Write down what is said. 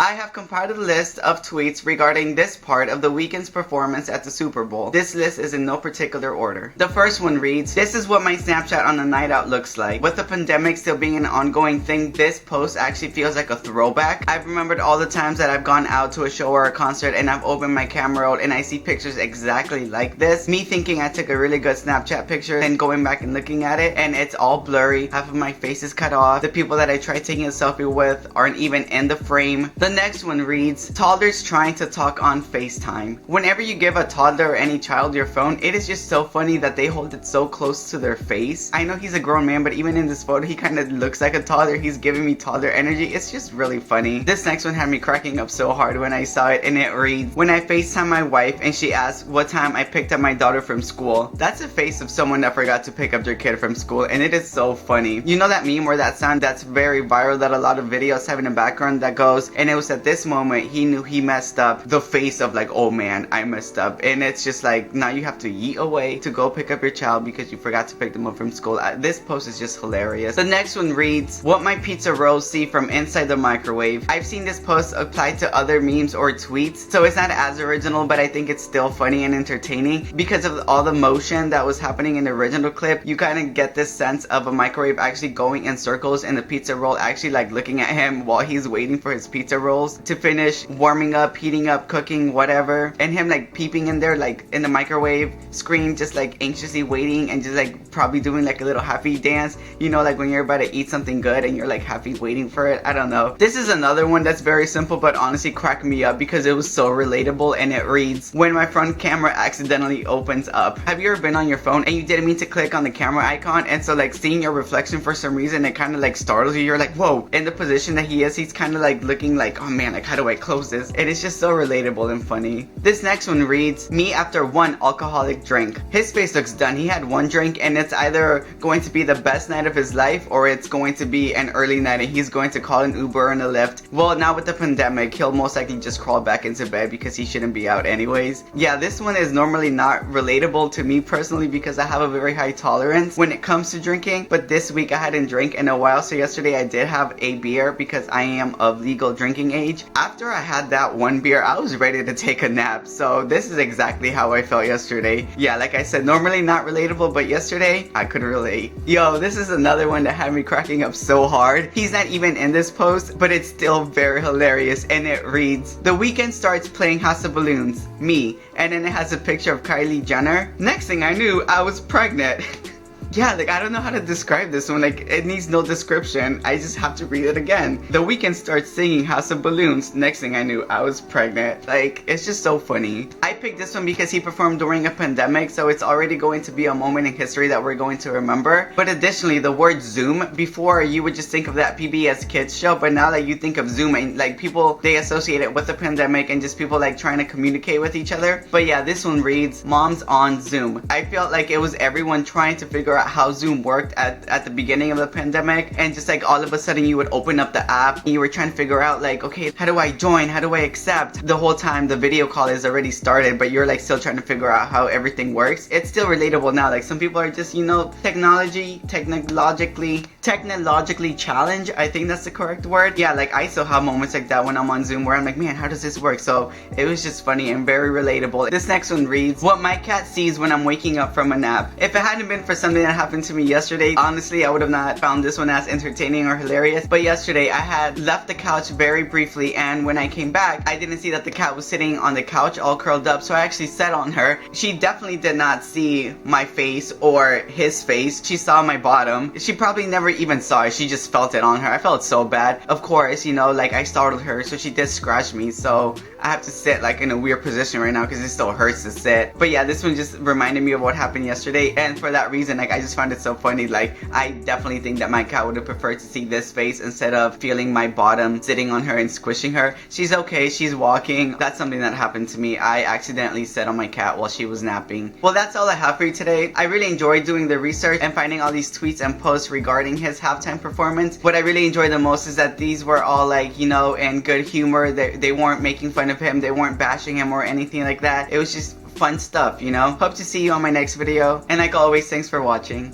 I have compiled a list of tweets regarding this part of the Weeknd's performance at the Super Bowl. This list is in no particular order. The first one reads, "This is what my Snapchat on a night out looks like. With the pandemic still being an ongoing thing, this post actually feels like a throwback. I've remembered all the times that I've gone out to a show or a concert and I've opened my camera roll and I see pictures exactly like this. Me thinking I took a really good Snapchat picture and going back and looking at it and it's all blurry. Half of my face is cut off. The people that I tried taking a selfie with aren't even in the frame." The next one reads, "Toddlers trying to talk on FaceTime. Whenever you give a toddler or any child your phone, it is just so funny that they hold it so close to their face. I know he's a grown man, but even in this photo, he kind of looks like a toddler. He's giving me toddler energy. It's just really funny." This next one had me cracking up so hard when I saw it, and it reads, "When I FaceTime my wife and she asks what time I picked up my daughter from school." That's a face of someone that forgot to pick up their kid from school, and it is so funny. You know that meme or that sound that's very viral that a lot of videos have in the background that goes, "And it was at this moment he knew he messed up." The face of like, "Oh man, I messed up." And it's just like, now you have to yeet away to go pick up your child because you forgot to pick them up from school. This post is just hilarious. The next one reads, "What my pizza rolls see from inside the microwave." I've seen this post applied to other memes or tweets, so it's not as original, but I think it's still funny and entertaining because of all the motion that was happening in the original clip. You kind of get this sense of a microwave actually going in circles and the pizza roll actually like looking at him while he's waiting for his pizza rolls to finish warming up, heating up, cooking, whatever, and him like peeping in there like in the microwave screen, just like anxiously waiting and just like probably doing like a little happy dance, you know, like when you're about to eat something good and you're like happy waiting for it. I don't know. This is another one that's very simple but honestly cracked me up because it was so relatable, and it reads, "When my front camera accidentally opens up." Have you ever been on your phone and you didn't mean to click on the camera icon, and so like seeing your reflection for some reason it kind of like startles you. You're like, whoa. In the position that he is, he's kind of like looking like, oh man, like how do I close this? And it's just so relatable and funny. This next one reads, "Me after one alcoholic drink." His face looks done. He had one drink and it's either going to be the best night of his life or it's going to be an early night and he's going to call an Uber and a Lyft. Well, now with the pandemic, he'll most likely just crawl back into bed because he shouldn't be out anyways. Yeah, this one is normally not relatable to me personally because I have a very high tolerance when it comes to drinking, but this week I hadn't drank in a while, so yesterday I did have a beer because I am of legal drinking age. After I had that one beer, I was ready to take a nap, so this is exactly how I felt yesterday. Yeah, like I said, normally not relatable, but yesterday I could relate. Yo, this is another one that had me cracking up so hard. He's not even in this post, but it's still very hilarious, and it reads, "The Weeknd starts playing House of Balloons, me," and then it has a picture of Kylie Jenner. Next thing I knew, I was pregnant. Yeah, like I don't know how to describe this one, like it needs no description, I just have to read it again. "The Weeknd starts singing House of Balloons, next thing I knew I was pregnant." Like, it's just so funny. I picked this one because he performed during a pandemic, so it's already going to be a moment in history that we're going to remember. But additionally, the word Zoom, before you would just think of that PBS Kids show, but now that you think of Zoom and like people, they associate it with the pandemic and just people like trying to communicate with each other. But yeah, this one reads, "Moms on Zoom." I felt like it was everyone trying to figure out how Zoom worked at the beginning of the pandemic, and just like all of a sudden you would open up the app and you were trying to figure out like, okay, how do I join, how do I accept? The whole time the video call is already started, but you're like still trying to figure out how everything works. It's still relatable now. Like some people are just, you know, technologically challenged, I think that's the correct word. Yeah, like I still have moments like that when I'm on Zoom where I'm like, man, how does this work? So it was just funny and very relatable. This next one reads, "What my cat sees when I'm waking up from a nap." If it hadn't been for something that happened to me yesterday, honestly I would have not found this one as entertaining or hilarious. But yesterday I had left the couch very briefly, and when I came back I didn't see that the cat was sitting on the couch all curled up, so I actually sat on her. She definitely did not see my face or his face. She saw my bottom. She probably never even saw it, she just felt it on her. I felt so bad. Of course, you know, like I startled her, so she did scratch me, so I have to sit like in a weird position right now because it still hurts to sit. But yeah, this one just reminded me of what happened yesterday, and for that reason, like I just found it so funny. Like I definitely think that my cat would have preferred to see this face instead of feeling my bottom sitting on her and squishing her. She's okay, she's walking. That's something that happened to me. I accidentally sat on my cat while she was napping. Well, that's all I have for you today. I really enjoyed doing the research and finding all these tweets and posts regarding his halftime performance. What I really enjoyed the most is that these were all like, you know, in good humor. They weren't making fun of him, they weren't bashing him or anything like that. It was just fun stuff, you know? Hope to see you on my next video, and like always, thanks for watching.